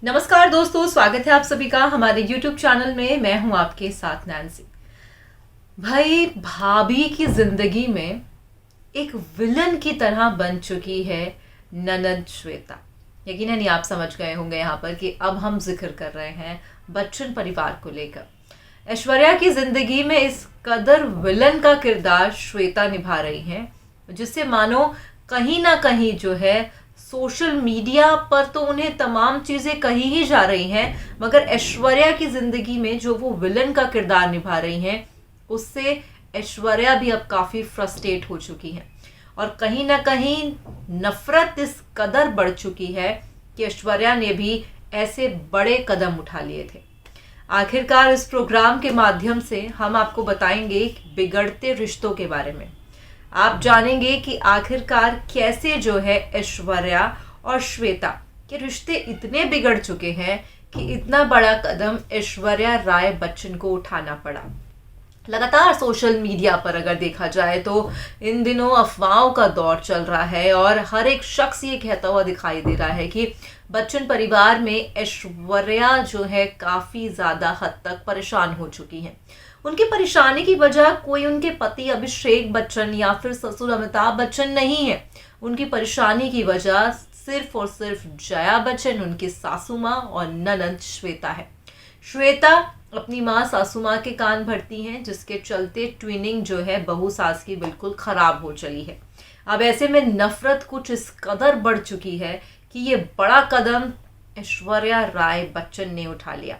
नमस्कार दोस्तों, स्वागत है आप सभी का हमारे YouTube चैनल में। मैं हूं आपके साथ नैन्सी। भाई, भाभी की जिंदगी में एक विलन की तरह बन चुकी है ननद श्वेता। यकीनन नहीं, आप समझ गए होंगे यहाँ पर कि अब हम जिक्र कर रहे हैं बच्चन परिवार को लेकर। ऐश्वर्या की जिंदगी में इस कदर विलन का किरदार श्वेता निभा रही हैं, जिससे मानो कहीं ना कहीं जो है सोशल मीडिया पर तो उन्हें तमाम चीजें कही ही जा रही हैं, मगर ऐश्वर्या की जिंदगी में जो वो विलन का किरदार निभा रही हैं, उससे ऐश्वर्या भी अब काफी फ्रस्ट्रेट हो चुकी हैं और कहीं ना कहीं नफरत इस कदर बढ़ चुकी है कि ऐश्वर्या ने भी ऐसे बड़े कदम उठा लिए थे। आखिरकार इस प्रोग्राम के माध्यम से हम आपको बताएंगे बिगड़ते रिश्तों के बारे में। आप जानेंगे कि आखिरकार कैसे जो है ऐश्वर्या और श्वेता के रिश्ते इतने बिगड़ चुके हैं कि इतना बड़ा कदम ऐश्वर्या राय बच्चन को उठाना पड़ा। लगातार सोशल मीडिया पर अगर देखा जाए तो इन दिनों अफवाहों का दौर चल रहा है और हर एक शख्स ये कहता हुआ दिखाई दे रहा है कि बच्चन परिवार में ऐश्वर्या जो है काफी ज्यादा हद तक परेशान हो चुकी हैं। उनकी परेशानी की वजह कोई उनके पति अभिषेक बच्चन या फिर ससुर अमिताभ बच्चन नहीं है। उनकी परेशानी की वजह सिर्फ और सिर्फ जया बच्चन, उनकी सासू माँ और ननद श्वेता है। श्वेता अपनी माँ सासू माँ के कान भरती हैं, जिसके चलते ट्विनिंग जो है बहू सास की बिल्कुल खराब हो चली है। अब ऐसे में नफरत कुछ इस कदर बढ़ चुकी है कि ये बड़ा कदम ऐश्वर्या राय बच्चन ने उठा लिया।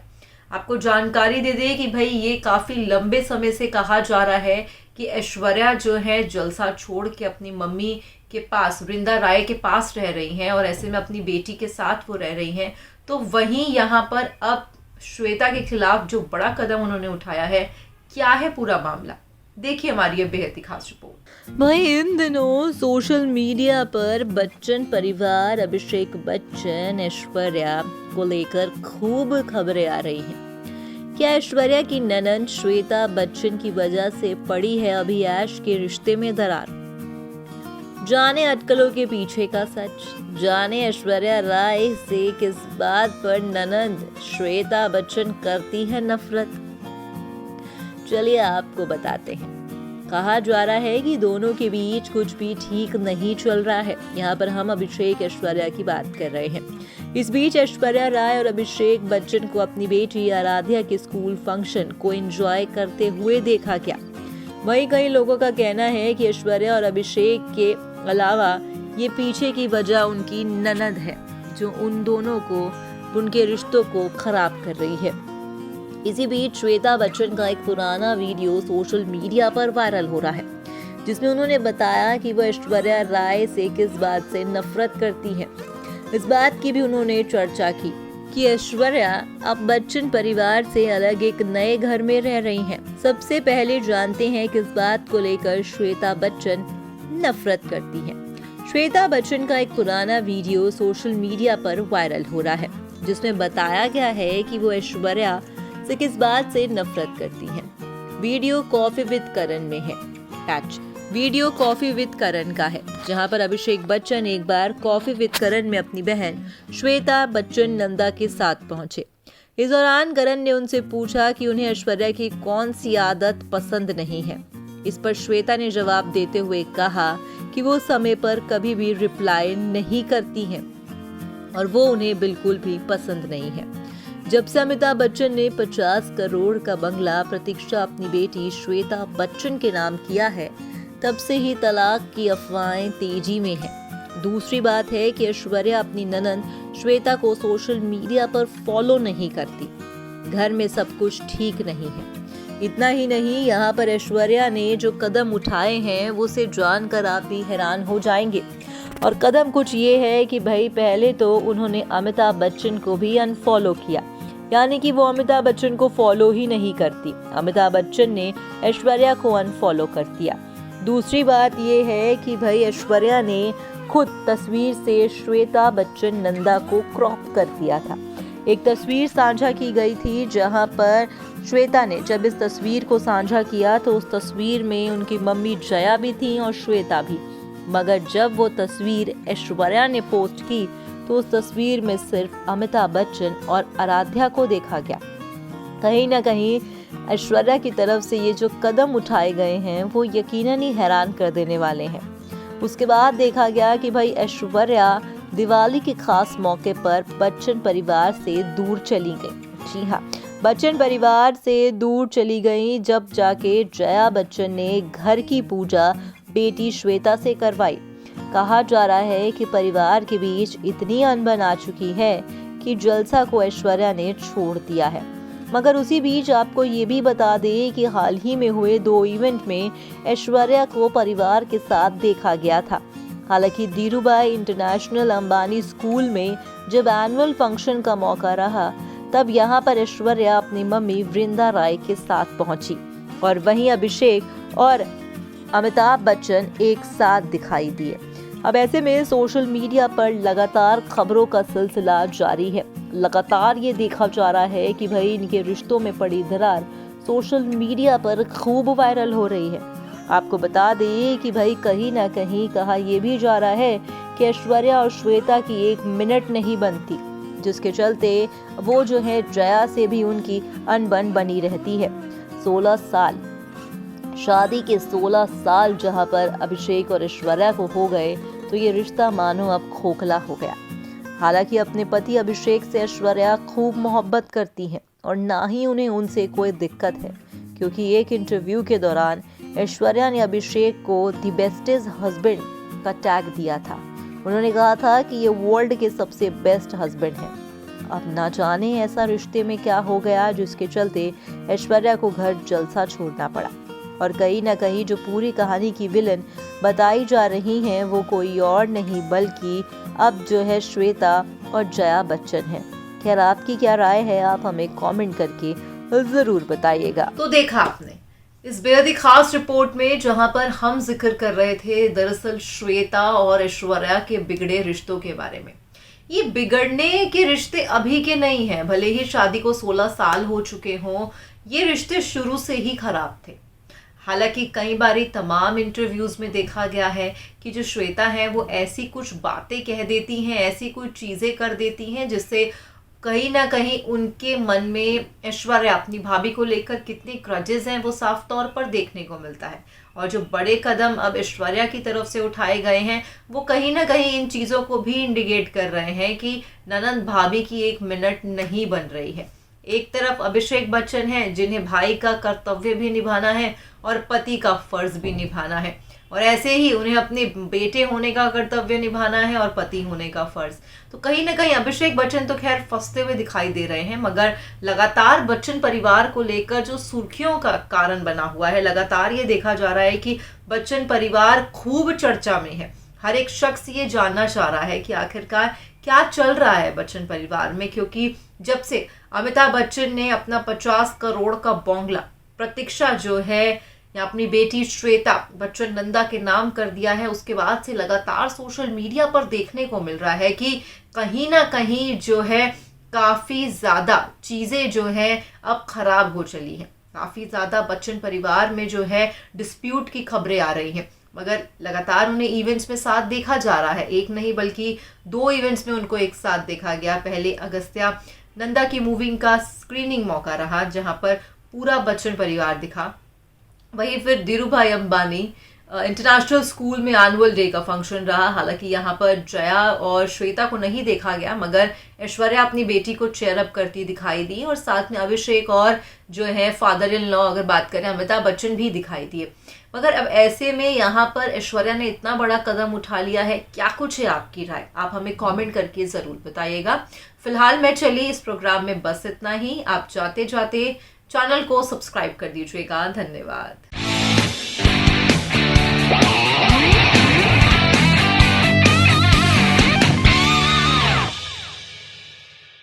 आपको जानकारी दे दें कि भाई ये काफ़ी लंबे समय से कहा जा रहा है कि ऐश्वर्या जो है जलसा छोड़ के अपनी मम्मी के पास, वृंदा राय के पास रह रही हैं और ऐसे में अपनी बेटी के साथ वो रह रही हैं। तो वहीं यहाँ पर अब श्वेता के खिलाफ जो बड़ा कदम उन्होंने उठाया है, क्या है पूरा मामला, देखिए हमारी ये बेहद ही खास रिपोर्ट। भाई, इन दिनों सोशल मीडिया पर बच्चन परिवार, अभिषेक बच्चन, ऐश्वर्या को लेकर खूब खबरें आ रही हैं। क्या ऐश्वर्या की ननद श्वेता बच्चन की वजह से पड़ी है अभी ऐश के रिश्ते में दरार? जाने अटकलों के पीछे का सच, जाने ऐश्वर्या राय से किस बात पर ननद श्वेता बच्चन करती है नफरत। चलिए आपको बताते हैं। कहा जा रहा है कि दोनों के बीच कुछ भी ठीक नहीं चल रहा है। यहाँ पर हम अभिषेक ऐश्वर्या की बात कर रहे हैं। इस बीच ऐश्वर्या राय और अभिषेक बच्चन को अपनी बेटी आराध्या के स्कूल फंक्शन को एंजॉय करते हुए देखा गया। वहीं कई लोगों का कहना है कि ऐश्वर्या और अभिषेक के अलावा ये पीछे की वजह उनकी ननद है, जो उन दोनों को, उनके रिश्तों को खराब कर रही है। इसी बीच श्वेता बच्चन का एक पुराना वीडियो सोशल मीडिया पर वायरल हो रहा है, जिसमें उन्होंने बताया कि वो ऐश्वर्या राय से किस बात से नफरत करती हैं। इस बात की भी उन्होंने चर्चा की कि ऐश्वर्या अब बच्चन परिवार से अलग एक नए घर में रह रही हैं। सबसे पहले जानते हैं किस बात को लेकर श्वेता बच्चन नफरत करती हैं। श्वेता बच्चन का एक पुराना वीडियो सोशल मीडिया पर वायरल हो रहा है, जिसमें बताया गया है कि वो ऐश्वर्या से किस बात से नफरत करती हैं। वीडियो कॉफी विद करण में है। वीडियो कॉफी विद करण का है, जहां पर अभिषेक बच्चन एक बार कॉफी विद करण में अपनी बहन श्वेता बच्चन नंदा के साथ पहुंचे। इस दौरान करण ने उनसे पूछा कि उन्हें ऐश्वर्या की कौन सी आदत पसंद नहीं है। इस पर श्वेता ने जवाब देते हुए कहा कि वो समय पर कभी भी रिप्लाई नहीं करती हैं और वो उन्हें बिल्कुल भी पसंद नहीं है। जब से अमिताभ बच्चन ने 50 करोड़ का बंगला प्रतीक्षा अपनी बेटी श्वेता बच्चन के नाम किया है, तब से ही तलाक की अफवाहें तेजी में हैं। दूसरी बात है कि ऐश्वर्या अपनी ननद श्वेता को सोशल मीडिया पर फॉलो नहीं करती। घर में सब कुछ ठीक नहीं है। इतना ही नहीं, यहाँ पर ऐश्वर्या ने जो कदम उठाए हैं वो से जानकर आप भी हैरान हो जाएंगे। और कदम कुछ ये है कि भाई, पहले तो उन्होंने अमिताभ बच्चन को भी अनफॉलो किया, यानी कि वो अमिताभ बच्चन को फॉलो ही नहीं करती। अमिताभ बच्चन ने ऐश्वर्या को अनफॉलो कर दिया। दूसरी बात ये है कि भाई, ऐश्वर्या ने खुद तस्वीर से श्वेता बच्चन नंदा को क्रॉप कर दिया था। एक तस्वीर साझा की गई थी, जहां पर श्वेता ने जब इस तस्वीर को साझा किया तो उस तस्वीर में उनकी मम्मी जया भी थी और श्वेता भी। मगर जब वो तस्वीर ऐश्वर्या ने पोस्ट की तो उस तस्वीर में सिर्फ अमिताभ बच्चन और आराध्या को देखा गया। कहीं ना कहीं ऐश्वर्या की तरफ से ये जो कदम उठाए गए हैं वो यकीनन ही हैरान कर देने वाले हैं। उसके बाद देखा गया कि भाई ऐश्वर्या दिवाली के खास मौके पर बच्चन परिवार से दूर चली गई। जी हाँ, बच्चन परिवार से दूर चली गई जब जाके जया बच्चन ने घर की पूजा बेटी श्वेता से करवाई। कहा जा रहा है कि परिवार के बीच इतनी अनबन आ चुकी है कि जलसा को ऐश्वर्या ने छोड़ दिया है। मगर उसी बीच आपको ये भी बता दें कि हाल ही में हुए 2 इवेंट में ऐश्वर्या को परिवार के साथ देखा गया था। हालांकि धीरूभाई इंटरनेशनल अंबानी स्कूल में जब एनुअल फंक्शन का मौका रहा तब यहाँ पर ऐश्वर्या अपनी मम्मी वृंदा राय के साथ पहुंची और वहीं अभिषेक और अमिताभ बच्चन एक साथ दिखाई दिए। अब ऐसे में सोशल मीडिया पर लगातार खबरों का सिलसिला जारी है। लगातार ये देखा जा रहा है कि भाई इनके रिश्तों में पड़ी दरार सोशल मीडिया पर खूब वायरल हो रही है। आपको बता दें कि भाई कहीं ना कहीं कहा यह भी जा रहा है कि ऐश्वर्या और श्वेता की 1 मिनट नहीं बनती, जिसके चलते वो जो है जया से भी उनकी अनबन बनी रहती है। 16 साल शादी के 16 साल जहां पर अभिषेक और ऐश्वर्या को हो गए तो ये रिश्ता मानो अब खोखला हो गया। हालांकि अपने पति अभिषेक से ऐश्वर्या खूब मोहब्बत करती हैं और ना ही उन्हें उनसे कोई दिक्कत है, क्योंकि एक इंटरव्यू के दौरान ऐश्वर्या ने अभिषेक को द बेस्टेस्ट हस्बैंड का टैग दिया था। उन्होंने कहा था कि ये वर्ल्ड के सबसे बेस्ट हस्बैंड हैं। अब ना जाने ऐसा रिश्ते में क्या हो गया जिसके चलते ऐश्वर्या को घर जलसा छोड़ना पड़ा। और कहीं ना कहीं जो पूरी कहानी की विलन बताई जा रही हैं वो कोई और नहीं बल्कि अब जो है श्वेता और जया बच्चन है। खैर, आपकी क्या राय है, आप हमें कमेंट करके जरूर बताइएगा। तो देखा आपने इस बेहद ही खास रिपोर्ट में जहां पर हम जिक्र कर रहे थे दरअसल श्वेता और ऐश्वर्या के बिगड़े रिश्तों के बारे में। ये बिगड़ने के रिश्ते अभी के नहीं हैं, भले ही शादी को 16 साल हो चुके हों, ये रिश्ते शुरू से ही खराब थे। हालांकि कई बारी तमाम इंटरव्यूज में देखा गया है कि जो श्वेता है वो ऐसी कुछ बातें कह देती हैं, ऐसी कुछ चीजें कर देती हैं जिससे कहीं ना कहीं उनके मन में ऐश्वर्या अपनी भाभी को लेकर कितने ग्रजेस हैं वो साफ तौर पर देखने को मिलता है। और जो बड़े कदम अब ऐश्वर्या की तरफ से उठाए गए हैं वो कहीं ना कहीं इन चीज़ों को भी इंडिकेट कर रहे हैं कि ननंद भाभी की 1 मिनट नहीं बन रही है। एक तरफ अभिषेक बच्चन हैं जिन्हें भाई का कर्तव्य भी निभाना है और पति का फर्ज भी निभाना है, और ऐसे ही उन्हें अपने बेटे होने का कर्तव्य निभाना है और पति होने का फर्ज। तो कहीं ना कहीं अभिषेक बच्चन तो खैर फंसते हुए दिखाई दे रहे हैं, मगर लगातार बच्चन परिवार को लेकर जो सुर्खियों का कारण बना हुआ है, लगातार ये देखा जा रहा है कि बच्चन परिवार खूब चर्चा में है। हर एक शख्स ये जानना चाह रहा है कि आखिरकार क्या चल रहा है बच्चन परिवार में, क्योंकि जब से अमिताभ बच्चन ने अपना 50 करोड़ का बंगला प्रतीक्षा जो है या अपनी बेटी श्वेता बच्चन नंदा के नाम कर दिया है, उसके बाद से लगातार सोशल मीडिया पर देखने को मिल रहा है कि कहीं ना कहीं जो है काफी ज्यादा चीजें जो है अब खराब हो चली हैं। काफी ज्यादा बच्चन परिवार में जो है डिस्प्यूट की खबरें आ रही हैं, मगर लगातार उन्हें इवेंट्स में साथ देखा जा रहा है। एक नहीं बल्कि 2 इवेंट्स में उनको एक साथ देखा गया। पहले अगस्त्या नंदा की मूवी का स्क्रीनिंग मौका रहा जहां पर पूरा बच्चन परिवार दिखा। वहीं फिर धीरूभाई अंबानी इंटरनेशनल स्कूल में एनुअल डे का फंक्शन रहा। हालांकि यहाँ पर जया और श्वेता को नहीं देखा गया, मगर ऐश्वर्या अपनी बेटी को चेयर अप करती दिखाई दी और साथ में अभिषेक और जो है फादर इन लॉ अगर बात करें अमिताभ बच्चन भी दिखाई दिए। मगर अब ऐसे में यहाँ पर ऐश्वर्या ने इतना बड़ा कदम उठा लिया है, क्या कुछ है आपकी राय, आप हमें कमेंट करके जरूर बताइएगा। फिलहाल मैं चली इस प्रोग्राम में बस इतना ही। आप जाते जाते चैनल को सब्सक्राइब कर दीजिएगा। धन्यवाद।